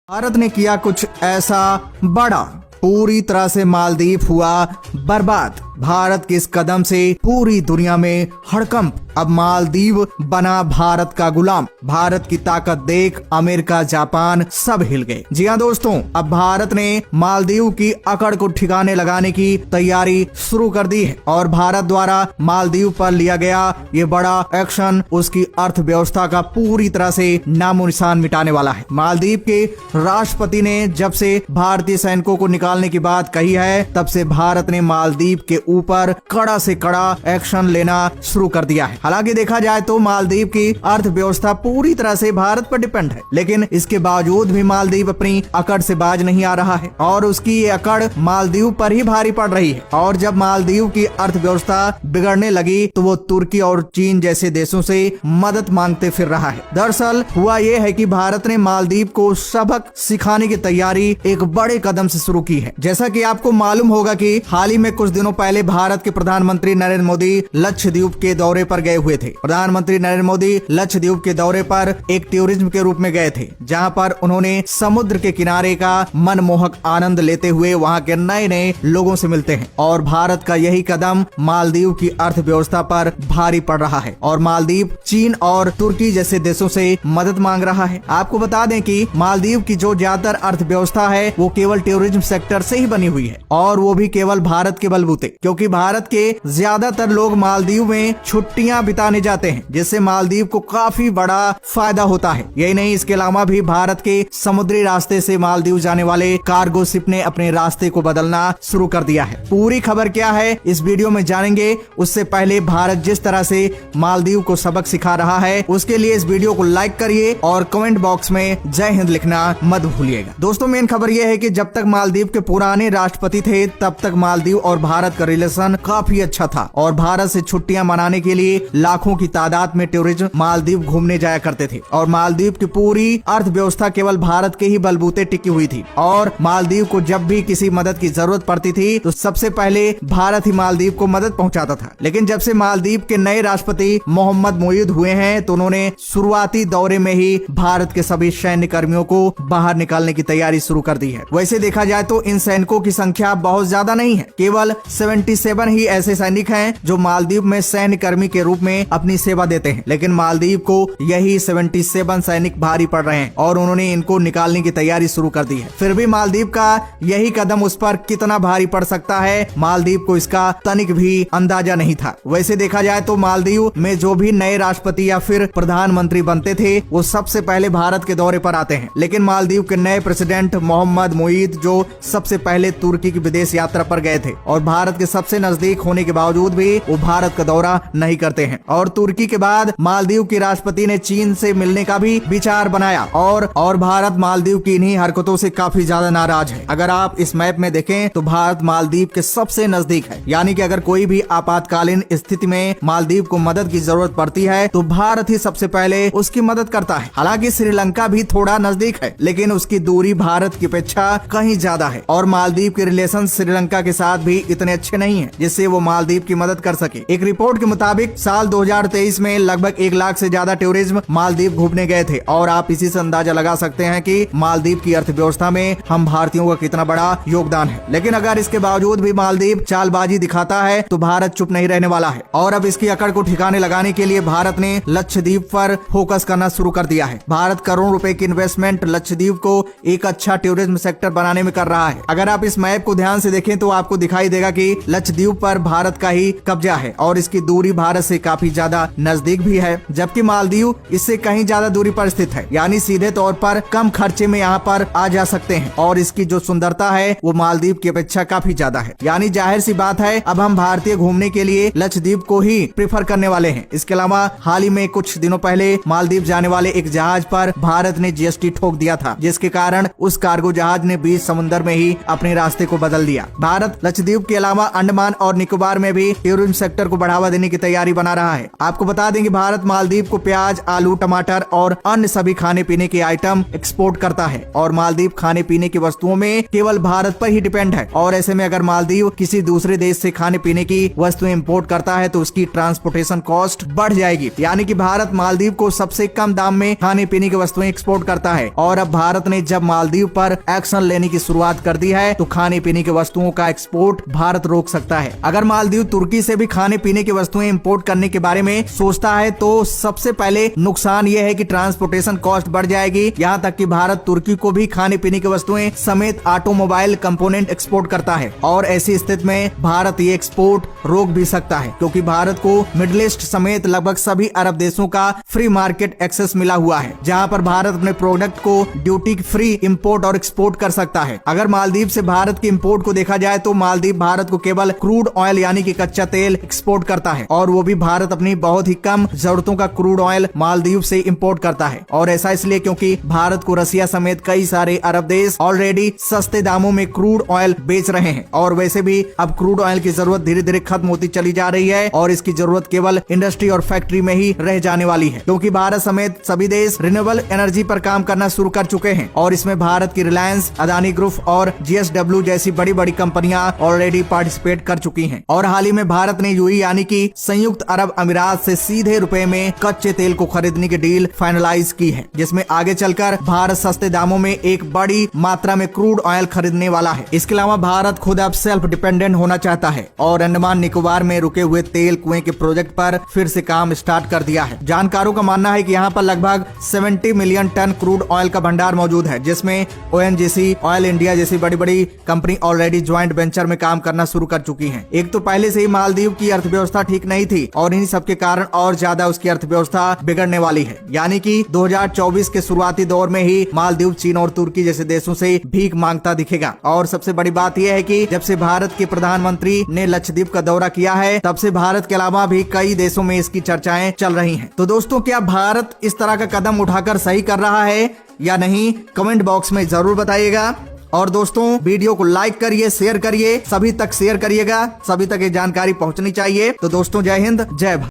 भारत ने किया कुछ ऐसा बड़ा, पूरी तरह से मालदीव हुआ बर्बाद। भारत के इस कदम से पूरी दुनिया में हड़कंप। अब मालदीव बना भारत का गुलाम। भारत की ताकत देख अमेरिका, जापान सब हिल गए। जी हाँ दोस्तों, अब भारत ने मालदीव की अकड़ को ठिकाने लगाने की तैयारी शुरू कर दी है और भारत द्वारा मालदीव पर लिया गया ये बड़ा एक्शन उसकी अर्थव्यवस्था का पूरी तरह से नामो निशान मिटाने वाला है। मालदीव के राष्ट्रपति ने जब से भारतीय सैनिकों को निकालने की बात कही है, तब से भारत ने मालदीव के ऊपर कड़ा से कड़ा एक्शन लेना शुरू कर दिया है। हालांकि देखा जाए तो मालदीव की अर्थव्यवस्था पूरी तरह से भारत पर डिपेंड है, लेकिन इसके बावजूद भी मालदीव अपनी अकड़ से बाज नहीं आ रहा है और उसकी ये अकड़ मालदीव पर ही भारी पड़ रही है। और जब मालदीव की अर्थव्यवस्था बिगड़ने लगी तो वो तुर्की और चीन जैसे देशों से मदद मांगते फिर रहा है। दरअसल हुआ ये है कि भारत ने मालदीव को सबक सिखाने की तैयारी एक बड़े कदम से शुरू की है। जैसा कि आपको मालूम होगा कि हाल ही में कुछ दिनों पहले भारत के प्रधानमंत्री नरेंद्र मोदी लक्षद्वीप के दौरे पर गए हुए थे। प्रधानमंत्री नरेंद्र मोदी लक्षद्वीप के दौरे पर एक टूरिज्म के रूप में गए थे, जहां पर उन्होंने समुद्र के किनारे का मनमोहक आनंद लेते हुए वहां के नए नए लोगों से मिलते हैं। और भारत का यही कदम मालदीव की अर्थव्यवस्था पर भारी पड़ रहा है और मालदीव चीन और तुर्की जैसे देशों से मदद मांग रहा है। आपको बता दें कि मालदीव की जो ज्यादातर अर्थव्यवस्था है वो केवल टूरिज्म सेक्टर से ही बनी हुई है और वो भी केवल भारत के बलबूते, क्योंकि भारत के ज्यादातर लोग मालदीव में छुट्टियां बिताने जाते हैं, जिससे मालदीव को काफी बड़ा फायदा होता है। यही नहीं, इसके अलावा भी भारत के समुद्री रास्ते से मालदीव जाने वाले कार्गो शिप ने अपने रास्ते को बदलना शुरू कर दिया है। पूरी खबर क्या है इस वीडियो में जानेंगे। उससे पहले भारत जिस तरह से मालदीव को सबक सिखा रहा है, उसके लिए इस वीडियो को लाइक करिए और कमेंट बॉक्स में जय हिंद लिखना मत भूलिएगा। दोस्तों, मेन खबर यह है कि जब तक मालदीव के पुराने राष्ट्रपति थे, तब तक मालदीव और भारत का रिलेशन काफी अच्छा था और भारत से छुट्टियां मनाने के लिए लाखों की तादाद में टूरिस्ट मालदीव घूमने जाया करते थे और मालदीव की पूरी अर्थव्यवस्था केवल भारत के ही बलबूते टिकी हुई थी। और मालदीव को जब भी किसी मदद की जरूरत पड़ती थी तो सबसे पहले भारत ही मालदीव को मदद पहुंचाता था। लेकिन जब से मालदीव के नए राष्ट्रपति मोहम्मद मोईद हुए हैं, तो उन्होंने शुरुआती दौरे में ही भारत के सभी सैन्य कर्मियों को बाहर निकालने की तैयारी शुरू कर दी है। वैसे देखा जाए तो इन सैनिकों की संख्या बहुत ज्यादा नहीं है, केवल 77 ही ऐसे सैनिक हैं जो मालदीव में सैन्य कर्मी के रूप में अपनी सेवा देते हैं। लेकिन मालदीव को यही 77 सैनिक भारी पड़ रहे हैं और उन्होंने इनको निकालने की तैयारी शुरू कर दी है। फिर भी मालदीव का यही कदम उस पर कितना भारी पड़ सकता है, मालदीव को इसका तनिक भी अंदाजा नहीं था। वैसे देखा जाए तो मालदीव में जो भी नए राष्ट्रपति या फिर प्रधानमंत्री बनते थे, वो सबसे पहले भारत के दौरे पर आते हैं। लेकिन मालदीव के नए प्रेसिडेंट मोहम्मद मोईद जो सबसे पहले तुर्की की विदेश यात्रा पर गए थे और भारत के सबसे नजदीक होने के बावजूद भी वो भारत का दौरा नहीं करते हैं। और तुर्की के बाद मालदीव के राष्ट्रपति ने चीन से मिलने का भी विचार बनाया और भारत मालदीव की इन्हीं हरकतों से काफी ज्यादा नाराज है। अगर आप इस मैप में देखें तो भारत मालदीव के सबसे नजदीक है, यानी कि अगर कोई भी आपातकालीन स्थिति में मालदीव को मदद की जरूरत पड़ती है तो भारत ही सबसे पहले उसकी मदद करता है। हालांकि श्रीलंका भी थोड़ा नजदीक है, लेकिन उसकी दूरी भारत की अपेक्षा कहीं ज्यादा है और मालदीव के रिलेशन श्रीलंका के साथ भी इतने अच्छे नहीं है जिससे वो मालदीव की मदद कर सके। एक रिपोर्ट के मुताबिक साल 2023 में लगभग 1 लाख से ज्यादा टूरिज्म मालदीव घूमने गए थे और आप इसी से अंदाजा लगा सकते हैं कि मालदीव की अर्थव्यवस्था में हम भारतीयों का कितना बड़ा योगदान है। लेकिन अगर इसके बावजूद भी मालदीव चालबाजी दिखाता है तो भारत चुप नहीं रहने वाला है और अब इसकी अकड़ को ठिकाने लगाने के लिए भारत ने लक्षद्वीप पर फोकस करना शुरू कर दिया है। भारत करोड़ों रुपए की इन्वेस्टमेंट लक्षद्वीप को एक अच्छा टूरिज्म सेक्टर बनाने में कर रहा है। अगर आप इस मैप को ध्यान से देखें तो आपको दिखाई देगा कि लक्षद्वीप पर भारत का ही कब्जा है और इसकी दूरी भारत से काफी ज्यादा नजदीक भी है, जबकि मालदीव इससे कहीं ज्यादा दूरी पर स्थित है, यानी सीधे तौर पर कम खर्चे में यहाँ पर आ जा सकते हैं और इसकी जो सुंदरता है वो मालदीव की अपेक्षा काफी ज्यादा है। यानी जाहिर सी बात है अब हम भारतीय घूमने के लिए लक्षद्वीप को ही प्रेफर करने वाले हैं। इसके अलावा हाल ही में कुछ दिनों पहले मालदीव जाने वाले एक जहाज पर भारत ने जीएसटी ठोक दिया था, जिसके कारण उस कार्गो जहाज ने बीच समुद्र में ही अपने रास्ते को बदल दिया। भारत लक्षद्वीप के अलावा अंडमान और निकोबार में भी टूरिज्म सेक्टर को बढ़ावा देने की तैयारी बना रहा है। आपको बता दें कि भारत मालदीव को प्याज, आलू, टमाटर और अन्य सभी खाने पीने के आइटम एक्सपोर्ट करता है और मालदीव खाने पीने की वस्तुओं में केवल भारत पर ही डिपेंड है। और ऐसे में अगर मालदीव किसी दूसरे देश से खाने पीने की वस्तुएं इंपोर्ट करता है तो उसकी ट्रांसपोर्टेशन कॉस्ट बढ़ जाएगी। यानी कि भारत मालदीव को सबसे कम दाम में खाने पीने की वस्तुएं एक्सपोर्ट करता है। और अब भारत ने जब मालदीव पर एक्शन लेने की शुरुआत कर दी है तो खाने पीने की वस्तुओं का एक्सपोर्ट भारत रोक सकता है। अगर मालदीव तुर्की से भी खाने पीने की वस्तुएं इंपोर्ट करने के बारे में सोचता है तो सबसे पहले नुकसान यह है कि ट्रांसपोर्टेशन कॉस्ट बढ़ जाएगी। यहाँ तक कि भारत तुर्की को भी खाने पीने की वस्तुएं समेत ऑटोमोबाइल कंपोनेंट एक्सपोर्ट करता है और ऐसी स्थिति में भारत ये एक्सपोर्ट रोक भी सकता है, क्योंकि भारत को मिडिल ईस्ट समेत लगभग सभी अरब देशों का फ्री मार्केट एक्सेस मिला हुआ है, जहां पर भारत अपने प्रोडक्ट को ड्यूटी फ्री इंपोर्ट और एक्सपोर्ट कर सकता है। अगर मालदीव से भारत के इंपोर्ट को देखा जाए तो मालदीव भारत को केवल क्रूड ऑयल यानी कि कच्चा तेल एक्सपोर्ट करता है और वो भी भारत अपनी बहुत ही कम जरूरतों का क्रूड ऑयल मालदीव से इंपोर्ट करता है। और ऐसा इसलिए क्योंकि भारत को रसिया समेत कई सारे अरब देश ऑलरेडी सस्ते दामों में क्रूड ऑयल बेच रहे हैं और वैसे भी अब क्रूड ऑयल की जरूरत धीरे धीरे खत्म होती चली जा रही है और इसकी जरूरत केवल इंडस्ट्री और फैक्ट्री में ही रह जाने वाली है, क्योंकि भारत समेत सभी देश रिन्यूएबल एनर्जी पर काम करना शुरू कर चुके हैं और इसमें भारत की रिलायंस, अदानी ग्रुप और GSW जैसी बड़ी बड़ी कंपनियां ऑलरेडी पार्टिसिपेट कर चुकी हैं। और हाल ही में भारत ने यूएई यानी कि संयुक्त अरब अमीरात से सीधे रुपए में कच्चे तेल को खरीदने की डील फाइनलाइज की है, जिसमें आगे चलकर भारत सस्ते दामों में एक बड़ी मात्रा में क्रूड ऑयल खरीदने वाला है। इसके अलावा भारत खुद अब सेल्फ डिपेंडेंट होना चाहता है और अंडमान निकोबार में रुके हुए तेल कुएं के प्रोजेक्ट पर फिर से काम स्टार्ट कर दिया है। जानकारों का मानना है कि यहाँ पर लगभग 70 मिलियन टन क्रूड ऑयल का भंडार मौजूद है, जिसमें ONGC, ऑयल इंडिया जैसी बड़ी बड़ी कंपनी ऑलरेडी ज्वाइंट वेंचर में काम करना शुरू कर चुकी है। एक तो पहले से ही मालदीव की अर्थव्यवस्था ठीक नहीं थी और इन्हीं सबके कारण और ज्यादा उसकी अर्थव्यवस्था बिगड़ने वाली है। यानी कि 2024 के शुरुआती दौर में ही मालदीव चीन और तुर्की जैसे देशों से भीख मांगता दिखेगा। और सबसे बड़ी बात यह है कि जब से भारत के प्रधानमंत्री ने लक्षद्वीप का दौरा किया है तब से भारत के अलावा भी कई देशों में इसकी चर्चाएं चल रही हैं। तो दोस्तों, क्या भारत इस तरह का कदम उठाकर सही कर रहा है या नहीं, कमेंट बॉक्स में जरूर बताइएगा। और दोस्तों, वीडियो को लाइक करिए, शेयर करिए, सभी तक शेयर करिएगा, सभी तक ये जानकारी पहुंचनी चाहिए। तो दोस्तों, जय हिंद, जय भारत।